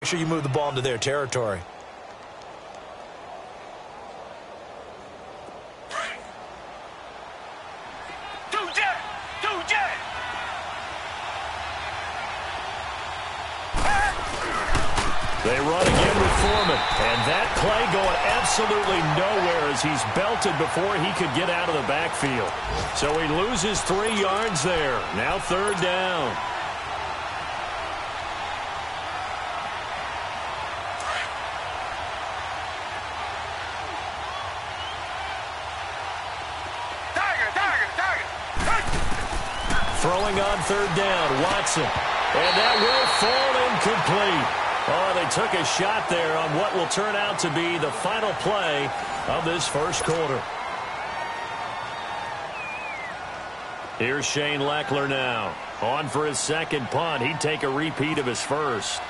Make sure you move the ball into their territory. They run again with Foreman. And that play going absolutely nowhere as he's belted before he could get out of the backfield. So he loses 3 yards there. Now 3rd down. Throwing on 3rd down, Watson. And that will fall incomplete. Oh, they took a shot there on what will turn out to be the final play of this first quarter. Here's Shane Leckler now. On for his second punt. He'd take a repeat of his first.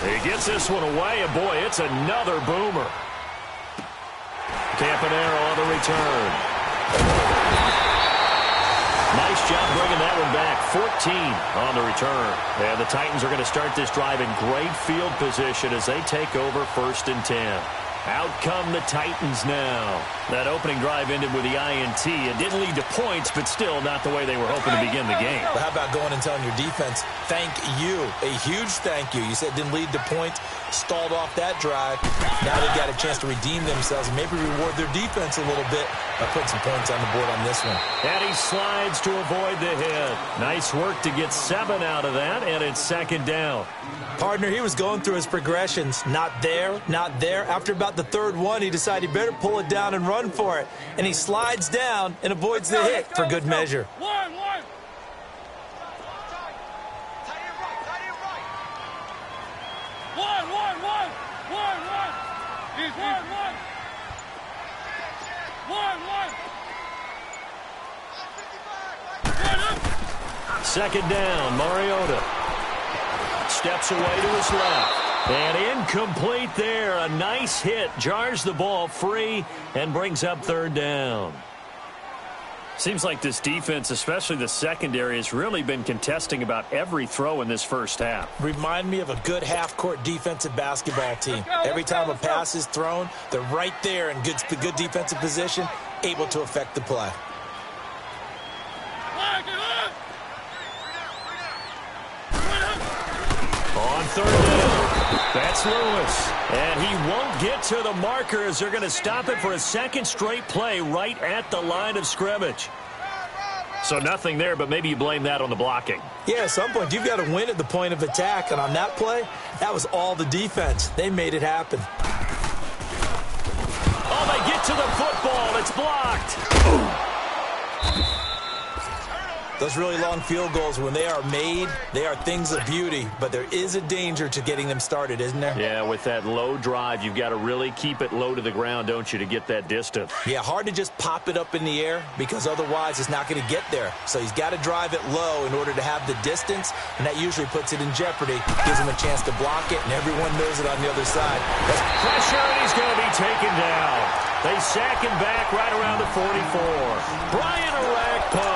He gets this one away, and boy, it's another boomer. Campanaro on the return. Nice job bringing that one back. 14 on the return. And the Titans are going to start this drive in great field position as they take over 1st and 10. Out come the Titans now. That opening drive ended with the INT. It didn't lead to points, but still not the way they were hoping to begin the game. But how about going and telling your defense, thank you, a huge thank you. You said it didn't lead to points, stalled off that drive. Now they've got a chance to redeem themselves and maybe reward their defense a little bit by putting some points on the board on this one. And he slides to avoid the hit. Nice work to get 7 out of that, and it's 2nd down. Partner, he was going through his progressions. Not there, not there. After about the 3rd one, he decided he better pull it down and run for it. And he slides down and avoids the hit for good measure. One. He's one. 2nd down, Mariota. Steps away to his left. And incomplete there. A nice hit. Jars the ball free and brings up 3rd down. Seems like this defense, especially the secondary, has really been contesting about every throw in this first half. Remind me of a good half-court defensive basketball team. Every time a pass is thrown, they're right there in good defensive position, able to affect the play. On 3rd down, that's Lewis. And he won't get to the marker as they're going to stop it for a 2nd straight play right at the line of scrimmage. So nothing there, but maybe you blame that on the blocking. Yeah, at some point, you've got to win at the point of attack. And on that play, that was all the defense. They made it happen. Oh, they get to the football. It's blocked. Those really long field goals, when they are made, they are things of beauty. But there is a danger to getting them started, isn't there? Yeah, with that low drive, you've got to really keep it low to the ground, don't you, to get that distance. Yeah, hard to just pop it up in the air because otherwise it's not going to get there. So he's got to drive it low in order to have the distance, and that usually puts it in jeopardy, gives him a chance to block it, and everyone knows it on the other side. Pressure, and he's going to be taken down. They sack him back right around the 44. Brian Orakpo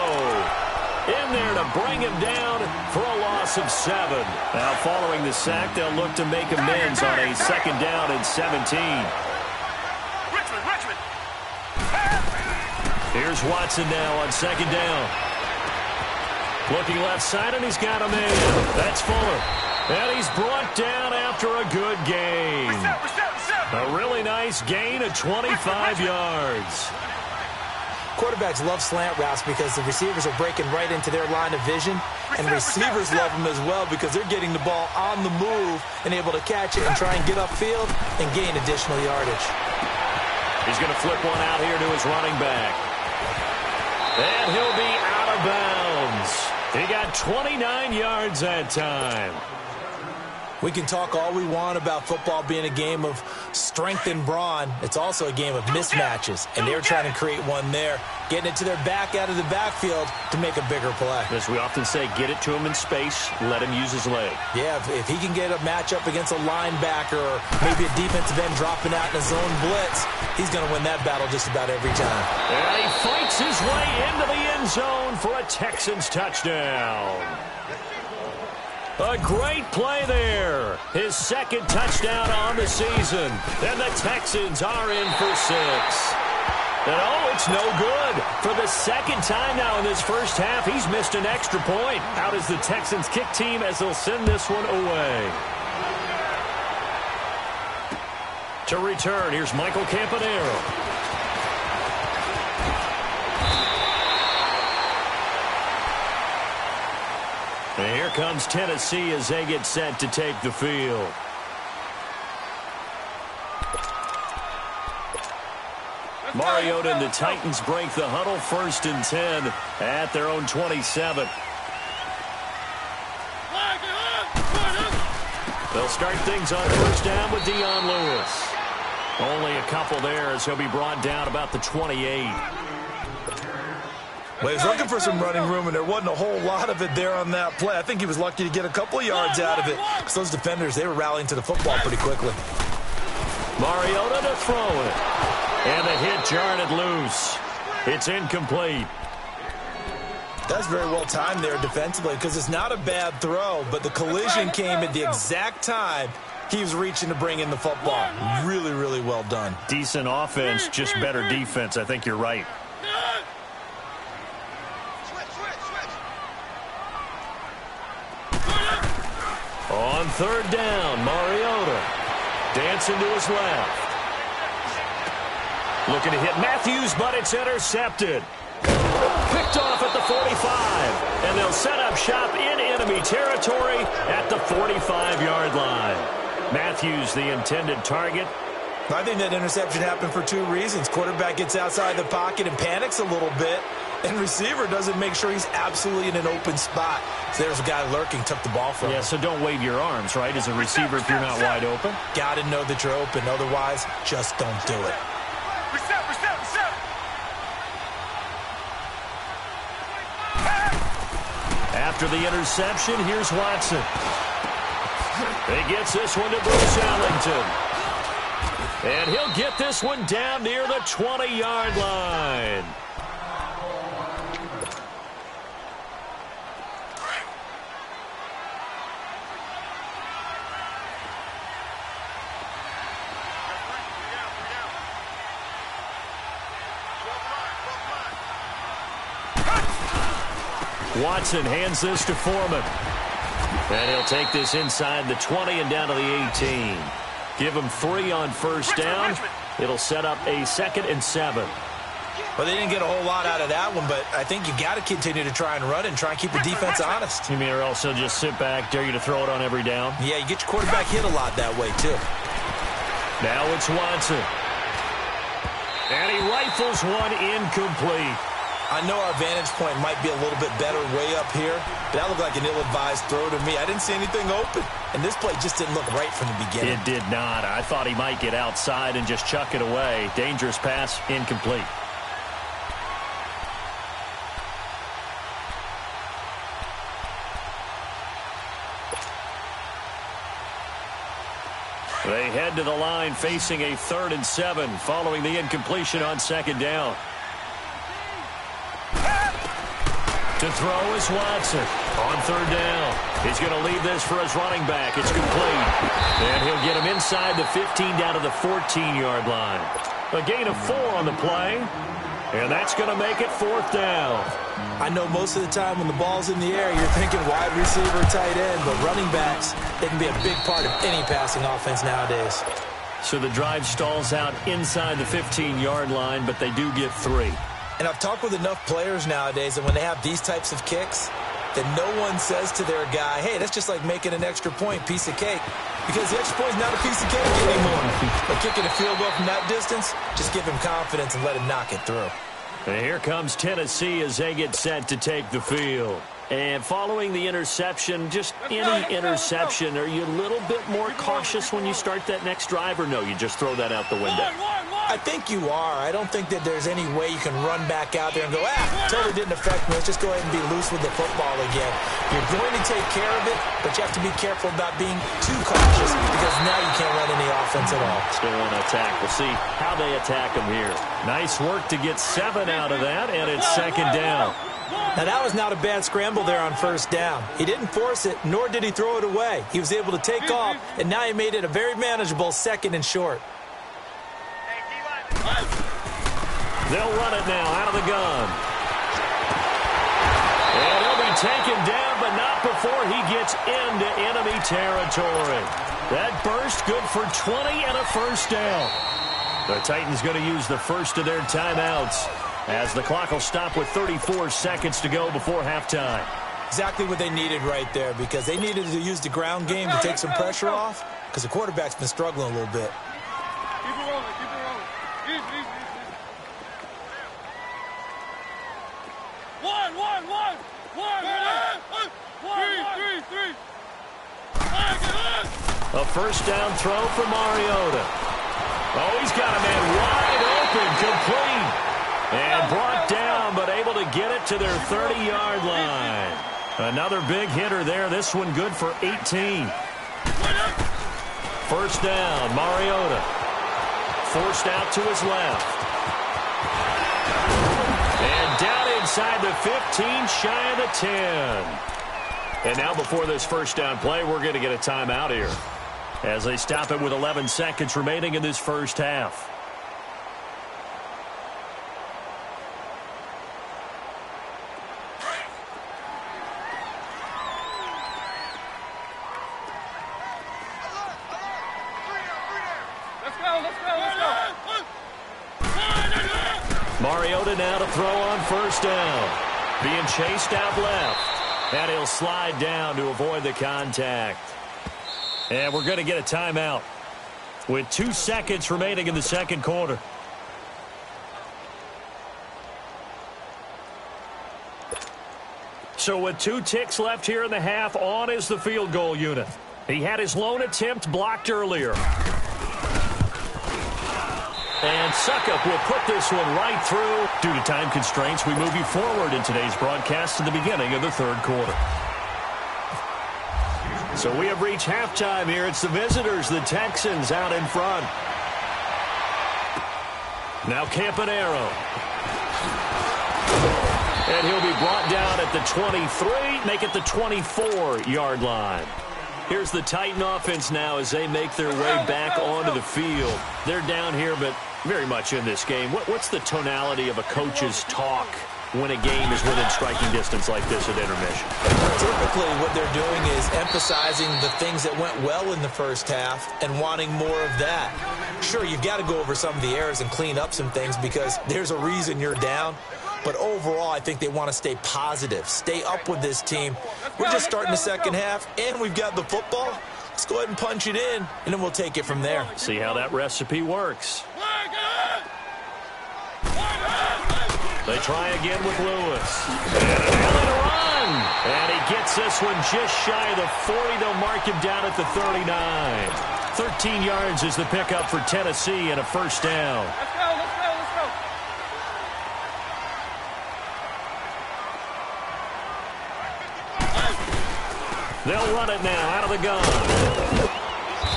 in there to bring him down for a loss of 7. Now, following the sack, they'll look to make amends on a 2nd down and 17. Richmond. Here's Watson now on 2nd down. Looking left side, and he's got him in. That's Fuller. And he's brought down after a good gain. A really nice gain of 25 yards. Quarterbacks love slant routes because the receivers are breaking right into their line of vision, and receivers love them as well because they're getting the ball on the move and able to catch it and try and get upfield and gain additional yardage. He's going to flip one out here to his running back. And he'll be out of bounds. He got 29 yards that time. We can talk all we want about football being a game of strength and brawn. It's also a game of mismatches, and they're trying to create one there, getting it to their back out of the backfield to make a bigger play. As we often say, get it to him in space, let him use his leg. Yeah, if he can get a matchup against a linebacker or maybe a defensive end dropping out in a zone blitz, he's going to win that battle just about every time. And he fights his way into the end zone for a Texans touchdown. A great play there. His second touchdown on the season. And the Texans are in for 6. And oh, it's no good. For the second time now in this first half, he's missed an extra point. Out is the Texans kick team as they'll send this one away. To return, here's Michael Campanero. And here comes Tennessee as they get set to take the field. Mariota and the Titans break the huddle, 1st and 10 at their own 27. They'll start things on 1st down with Dion Lewis. Only a couple there as he'll be brought down about the 28. Well, he was looking for some running room, and there wasn't a whole lot of it there on that play. I think he was lucky to get a couple of yards out of it because those defenders, they were rallying to the football pretty quickly. Mariota to throw it. And the hit jarred it loose. It's incomplete. That's very well timed there defensively because it's not a bad throw, but the collision came at the exact time he was reaching to bring in the football. Really, really well done. Decent offense, just better defense. I think you're right. On 3rd down, Mariota dancing to his left. Looking to hit Matthews, but it's intercepted. Picked off at the 45. And they'll set up shop in enemy territory at the 45-yard line. Matthews, the intended target. I think that interception happened for 2 reasons. Quarterback gets outside the pocket and panics a little bit. And receiver doesn't make sure he's absolutely in an open spot. So there's a guy lurking, took the ball from him. Yeah, so don't wave your arms, right, as a receiver if you're not wide open? Got to know that you're open. Otherwise, just don't do it. Reset. After the interception, here's Watson. He gets this one to Bruce Ellington. And he'll get this one down near the 20-yard line. Watson hands this to Foreman. And he'll take this inside the 20 and down to the 18. Give him 3 on 1st down. It'll set up a 2nd and 7. Well, they didn't get a whole lot out of that one, but I think you got to continue to try and run and try and keep the defense honest. You mean or else he'll just sit back, dare you to throw it on every down? Yeah, you get your quarterback hit a lot that way, too. Now it's Watson. And he rifles one incomplete. I know our vantage point might be a little bit better way up here, but that looked like an ill-advised throw to me. I didn't see anything open, and this play just didn't look right from the beginning. It did not. I thought he might get outside and just chuck it away. Dangerous pass, incomplete. They head to the line facing a 3rd and 7 following the incompletion on 2nd down. To throw is Watson. On 3rd down. He's going to leave this for his running back. It's complete. And he'll get him inside the 15 down to the 14-yard line. A gain of 4 on the play. And that's going to make it 4th down. I know most of the time when the ball's in the air, you're thinking wide receiver, tight end, but running backs, they can be a big part of any passing offense nowadays. So the drive stalls out inside the 15-yard line, but they do get 3. And I've talked with enough players nowadays that when they have these types of kicks, that no one says to their guy, hey, that's just like making an extra point, piece of cake. Because the extra point is not a piece of cake anymore. But kicking a field goal from that distance, just give him confidence and let him knock it through. And here comes Tennessee as they get set to take the field. And following the interception, just any interception, are you a little bit more cautious when you start that next drive, or no, you just throw that out the window? I think you are. I don't think that there's any way you can run back out there and go, totally didn't affect me. Let's just go ahead and be loose with the football again. You're going to take care of it, but you have to be careful about being too cautious because now you can't run any offense at all. Still want to attack. We'll see how they attack them here. Nice work to get 7 out of that, and it's 2nd down. Now, that was not a bad scramble there on first down. He didn't force it, nor did he throw it away. He was able to take off, and now he made it a very manageable 2nd and short. They'll run it now out of the gun. And he'll be taken down, but not before he gets into enemy territory. That burst good for 20 and a first down. The Titans going to use the first of their timeouts as the clock will stop with 34 seconds to go before halftime. Exactly what they needed right there, because they needed to use the ground game to take some pressure off, because the quarterback's been struggling a little bit. Keep it rolling, keep it rolling. Easy. One. Three. A first down throw for Mariota. Oh, he's got a man wide open, complete. And brought down, but able to get it to their 30-yard line. Another big hitter there. This one good for 18. First down, Mariota. Forced out to his left. And down inside the 15, shy of the 10. And now before this first down play, we're going to get a timeout here as they stop it with 11 seconds remaining in this first half. Let's go. Mariota now to throw on first down. Being chased out left. And he'll slide down to avoid the contact. And we're going to get a timeout with 2 seconds remaining in the second quarter. So with 2 ticks left here in the half, on is the field goal unit. He had his lone attempt blocked earlier. And Suckup will put this one right through. Due to time constraints, we move you forward in today's broadcast to the beginning of the third quarter. So we have reached halftime here. It's the visitors, the Texans, out in front. Now Campanaro. And he'll be brought down at the 23, make it the 24-yard line. Here's the Titan offense now as they make their way back onto the field. They're down here, but very much in this game. What's the tonality of a coach's talk when a game is within striking distance like this at intermission? Typically, what they're doing is emphasizing the things that went well in the first half and wanting more of that. Sure, you've got to go over some of the errors and clean up some things because there's a reason you're down. But overall, I think they want to stay positive, stay up with this team. We're just starting the second half, and we've got the football. Let's go ahead and punch it in, and then we'll take it from there. See how that recipe works. They try again with Lewis. And an alley to run. And he gets this one just shy of the 40. They'll mark him down at the 39. 13 yards is the pickup for Tennessee and a first down. Let's go. They'll run it now out of the gun.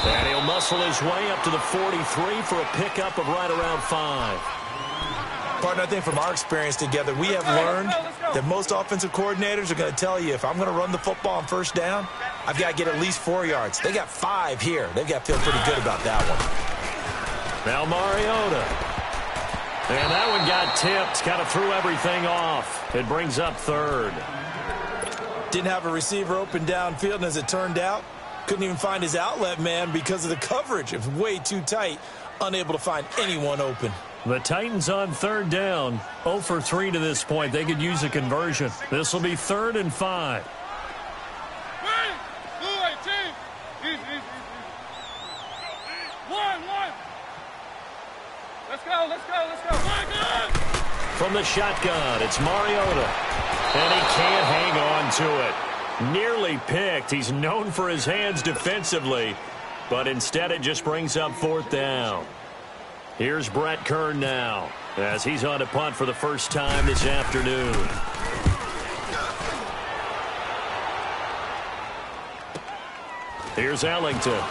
And he'll muscle his way up to the 43 for a pickup of right around 5. Partner, I think from our experience together, we have learned that most offensive coordinators are going to tell you, if I'm going to run the football on first down, I've got to get at least 4 yards. They got 5 here. They've got to feel pretty good about that one. Now Mariota. And that one got tipped, kind of threw everything off. It brings up third. Didn't have a receiver open downfield, and as it turned out, couldn't even find his outlet man because of the coverage. It was way too tight, unable to find anyone open. The Titans on third down, 0 for 3 to this point. They could use a conversion. This will be 3rd and 5. One. Let's go. From the shotgun, it's Mariota. And he can't hang on to it. Nearly picked. He's known for his hands defensively, but instead it just brings up 4th down. Here's Brett Kern now as he's on a punt for the first time this afternoon. Here's Ellington.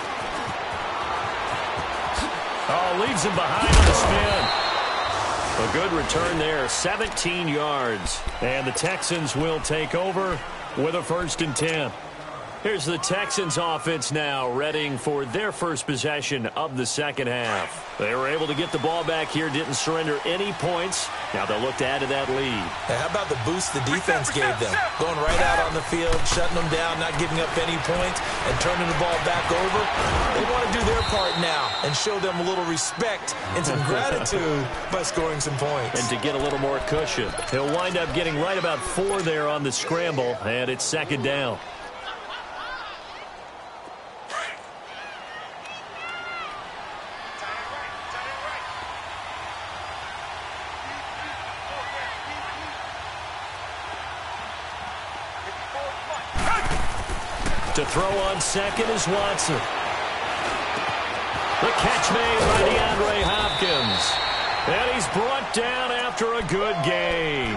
Oh, leaves him behind on the spin. A good return there, 17 yards. And the Texans will take over with a 1st and 10. Here's the Texans offense now, readying for their first possession of the second half. They were able to get the ball back here, didn't surrender any points. Now they'll look to add to that lead. Hey, how about the boost the defense gave them? Going right out on the field, shutting them down, not giving up any points, and turning the ball back over. They want to do their part now and show them a little respect and some gratitude by scoring some points. And to get a little more cushion. He'll wind up getting right about 4 there on the scramble, and it's 2nd down. To throw on second is Watson. The catch made by DeAndre Hopkins. And he's brought down after a good gain.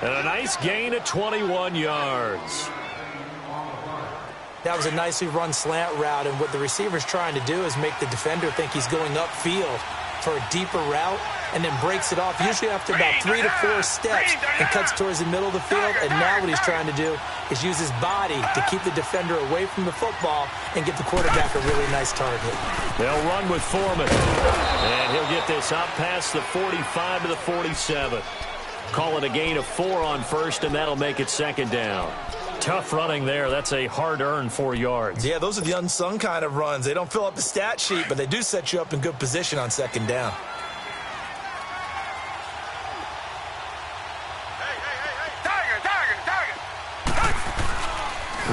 And a nice gain at 21 yards. That was a nicely run slant route, and what the receiver's trying to do is make the defender think he's going upfield for a deeper route, and then breaks it off, usually after about 3 to 4 steps, and cuts towards the middle of the field. And now what he's trying to do is use his body to keep the defender away from the football and get the quarterback a really nice target. They'll run with Foreman, and he'll get this up past the 45 to the 47. Call it a gain of 4 on first, and that'll make it 2nd down. Tough running there. That's a hard-earned 4 yards. Yeah, those are the unsung kind of runs. They don't fill up the stat sheet, but they do set you up in good position on 2nd down.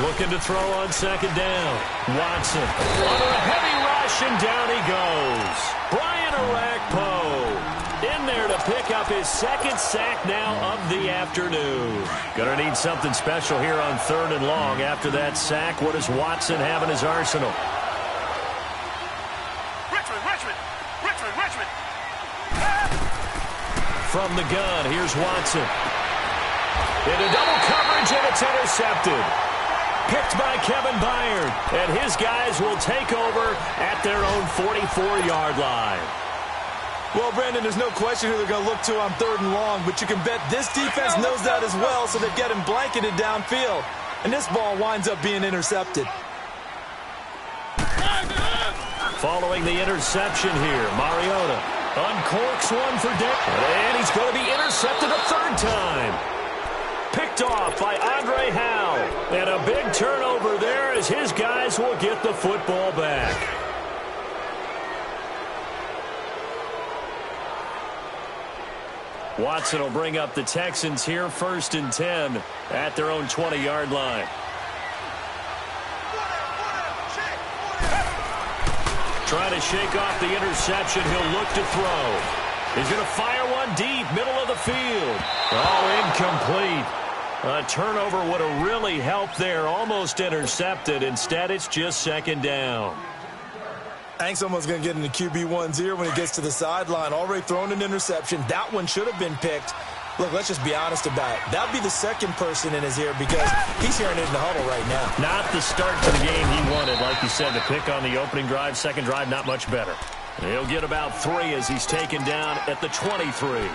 Looking to throw on 2nd down. Watson under a heavy rush, and down he goes. Brian Orakpo in there to pick up his 2nd sack now of the afternoon. Going to need something special here on 3rd and long. After that sack, what does Watson have in his arsenal? Richmond. From the gun, here's Watson. Into double coverage, and it's intercepted. Picked by Kevin Byard, and his guys will take over at their own 44-yard line. Well, Brandon, there's no question who they're going to look to on 3rd and long, but you can bet this defense knows that as well, so they're getting blanketed downfield. And this ball winds up being intercepted. Following the interception here, Mariota uncorks one for Dick, and he's going to be intercepted a 3rd time. Picked off by Andre Howe. And a big turnover there as his guys will get the football back. Watson will bring up the Texans here, 1st and 10 at their own 20-yard line. Trying to shake off the interception. He'll look to throw. He's going to fire one deep, middle of the field. Oh, incomplete. A turnover would have really helped there. Almost intercepted. Instead, it's just 2nd down. I think someone's going to get into QB1's ear when he gets to the sideline. Already thrown an interception. That one should have been picked. Look, let's just be honest about it. That would be the 2nd person in his ear because he's hearing it in the huddle right now. Not the start to the game he wanted. Like you said, the pick on the opening drive, 2nd drive, not much better. He'll get about 3 as he's taken down at the 23.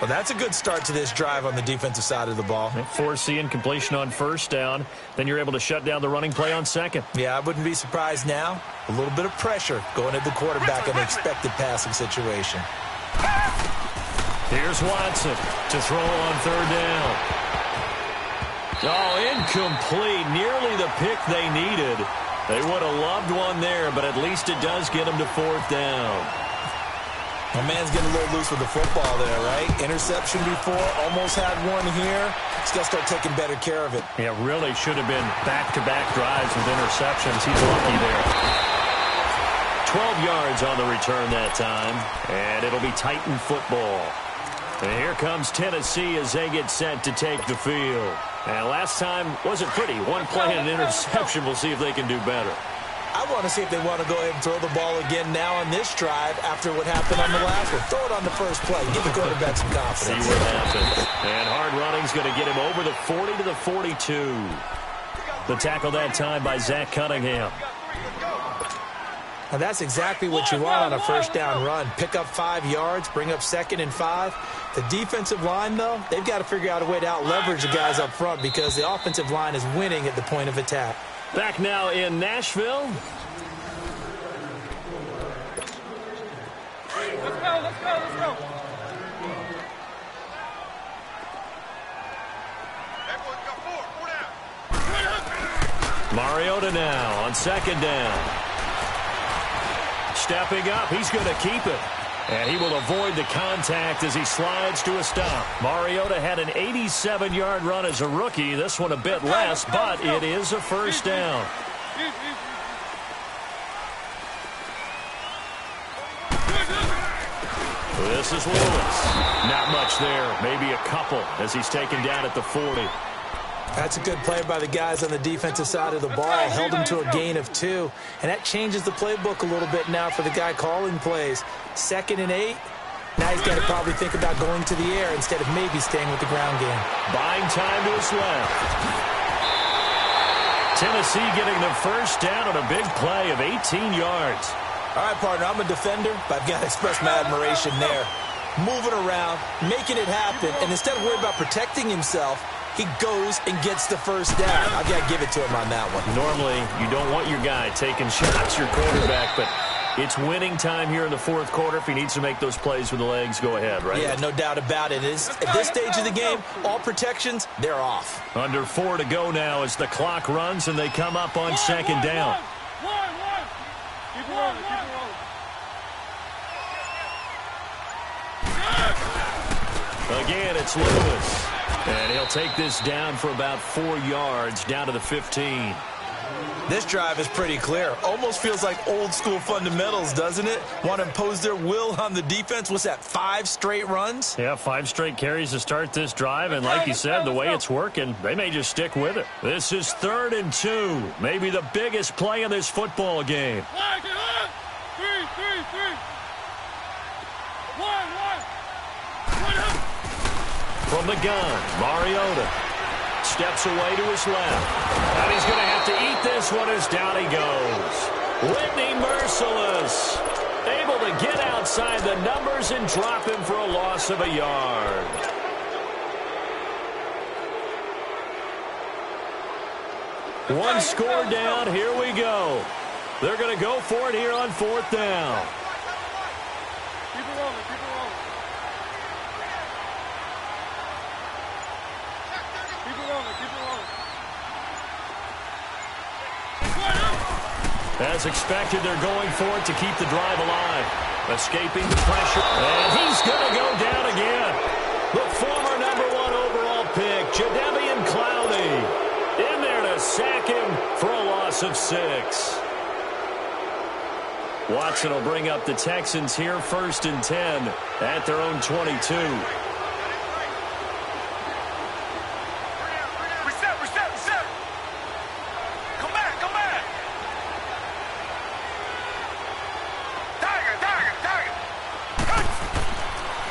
Well, that's a good start to this drive on the defensive side of the ball. Force the incompletion on 1st down. Then you're able to shut down the running play on 2nd. Yeah, I wouldn't be surprised now. A little bit of pressure going at the quarterback in an expected passing situation. Here's Watson to throw on 3rd down. Oh, incomplete. Nearly the pick they needed. They would have loved one there, but at least it does get them to 4th down. My man's getting a little loose with the football there, right? Interception before, almost had one here. He's got to start taking better care of it. Yeah, really should have been back-to-back drives with interceptions. He's lucky there. 12 yards on the return that time, and it'll be Titan football. And here comes Tennessee as they get set to take the field. And last time wasn't pretty. One play and an interception. We'll see if they can do better. I want to see if they want to go ahead and throw the ball again now on this drive after what happened on the last one. Throw it on the first play. Give the quarterback some confidence. See what happens. And hard running's going to get him over the 40 to the 42. The tackle that time by Zach Cunningham. Now that's exactly what you want on a first down run. Pick up 5 yards, bring up 2nd and 5. The defensive line, though, they've got to figure out a way to out-leverage the guys up front because the offensive line is winning at the point of attack. Back now in Nashville. Let's go, let's go, let's go. Mariota now on 2nd down. Stepping up, he's going to keep it. And he will avoid the contact as he slides to a stop. Mariota had an 87-yard run as a rookie. This one a bit less, but it is a first down. This is Lewis. Not much there. Maybe a couple as he's taken down at the 40. That's a good play by the guys on the defensive side of the ball. Held him to a gain of 2. And that changes the playbook a little bit now for the guy calling plays. 2nd and 8. Now he's got to probably think about going to the air instead of maybe staying with the ground game. Buying time to his left. Tennessee getting the first down on a big play of 18 yards. All right, partner, I'm a defender, but I've got to express my admiration there. Moving around, making it happen, and instead of worrying about protecting himself, he goes and gets the first down. I've got to give it to him on that one. Normally, you don't want your guy taking shots, your quarterback, but it's winning time here in the 4th quarter. If he needs to make those plays with the legs, go ahead, right? Yeah, no doubt about it. At this stage of the game, all protections, they're off. Under 4 to go now as the clock runs and they come up on 2nd down. Keep it rolling, keep it rolling. Again, it's Lewis. And he'll take this down for about 4 yards, down to the 15. This drive is pretty clear. Almost feels like old school fundamentals, doesn't it? Want to impose their will on the defense. What's that, 5 straight runs? Yeah, 5 straight carries to start this drive. And like you said, the way it's working, they may just stick with it. This is 3rd and 2. Maybe the biggest play in this football game. Three. One. From the gun, Mariota steps away to his left. And he's going to have to eat this one as down he goes. Whitney merciless. Able to get outside the numbers and drop him for a loss of a yard. One score down. Here we go. They're going to go for it here on 4th down. Keep it rolling, keep it rolling. Keep it rolling, keep it rolling. As expected, they're going for it to keep the drive alive. Escaping the pressure. And he's going to go down again. The former #1 overall pick, Jadeveon Clowney, in there to sack him for a loss of 6. Watson will bring up the Texans here, 1st and 10 at their own 22. Reset. Come back. Tiger.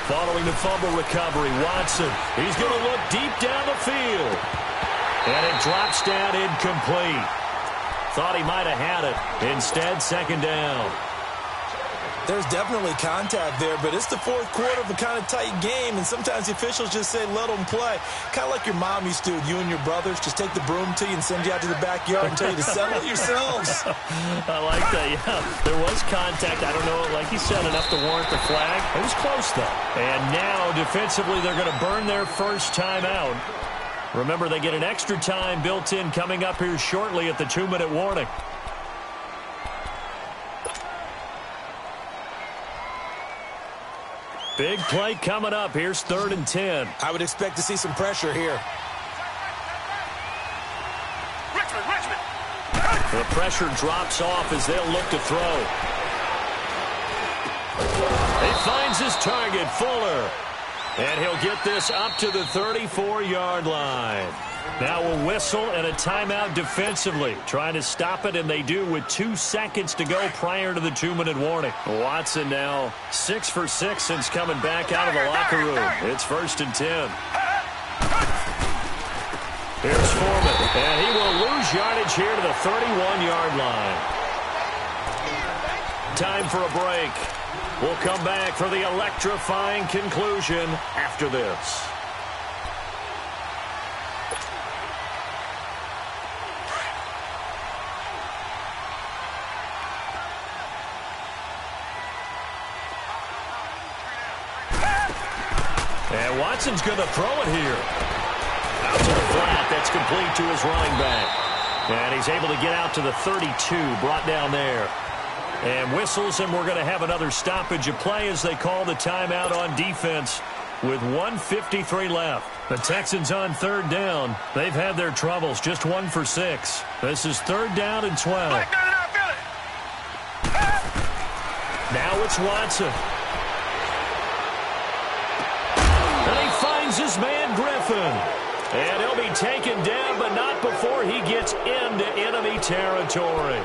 Following the fumble recovery, Watson, he's going to look deep down the field. And it drops down incomplete. Thought he might have had it. Instead, 2nd down. There's definitely contact there, but it's the 4th quarter of a kind of tight game, and sometimes the officials just say, let them play. Kind of like your mom used to with you and your brothers. Just take the broom to you and send you out to the backyard and tell you to settle it yourselves. I like that, yeah. There was contact. I don't know, like you said, enough to warrant the flag. It was close, though. And now, defensively, they're going to burn their first time out. Remember, they get an extra time built in coming up here shortly at the 2-minute warning. Big play coming up. Here's 3rd and 10. I would expect to see some pressure here. Richmond. The pressure drops off as they'll look to throw. He finds his target, Fuller. And he'll get this up to the 34-yard line. Now a whistle and a timeout defensively. Trying to stop it, and they do with 2 seconds to go prior to the 2-minute warning. Watson now 6 for 6 since coming back out of the locker room. It's 1st and 10. Here's Foreman, and he will lose yardage here to the 31-yard line. Time for a break. We'll come back for the electrifying conclusion after this. And Watson's going to throw it here. Out to the flat. That's complete to his running back. And he's able to get out to the 32, brought down there. And whistles, and we're going to have another stoppage of play as they call the timeout on defense with 1:53 left. The Texans on third down. They've had their troubles, just 1 for 6. This is third down and 12. Now it's Watson. And he finds his man Griffin. And he'll be taken down, but not before he gets into enemy territory.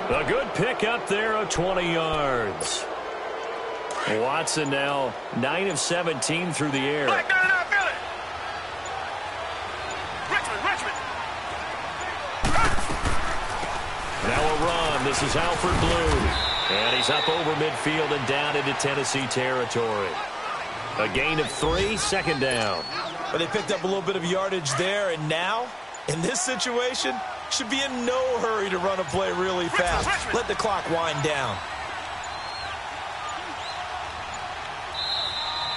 A good pick up there of 20 yards. Watson now 9 of 17 through the air. Richmond. Now a run. This is Alfred Blue. And he's up over midfield and down into Tennessee territory. A gain of 3, second down. But they picked up a little bit of yardage there, and now, in this situation, should be in no hurry to run a play really fast. Let the clock wind down.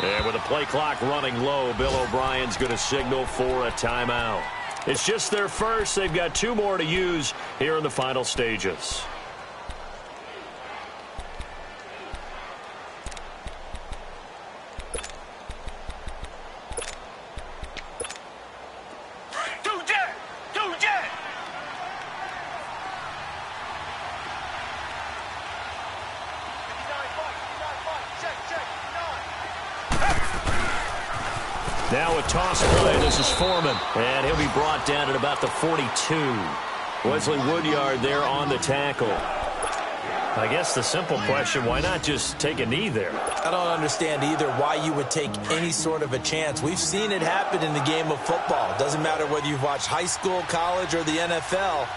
And with the play clock running low, Bill O'Brien's going to signal for a timeout. It's just their first. They've got 2 more to use here in the final stages. Now a toss play. This is Foreman. And he'll be brought down at about the 42. Wesley Woodyard there on the tackle. I guess the simple question, why not just take a knee there? I don't understand either why you would take any sort of a chance. We've seen it happen in the game of football. It doesn't matter whether you've watched high school, college, or the NFL.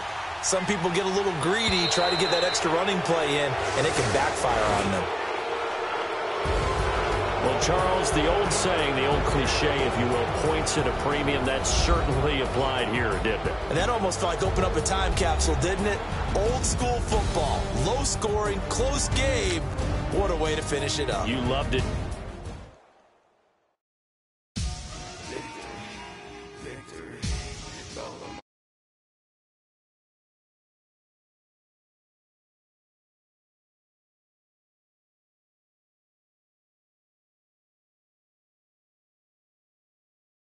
Some people get a little greedy, try to get that extra running play in, and it can backfire on them. Well, Charles, the old saying, the old cliche, if you will, points at a premium, that certainly applied here, didn't it? And that almost felt like open up a time capsule, didn't it? Old school football, low scoring, close game. What a way to finish it up. You loved it.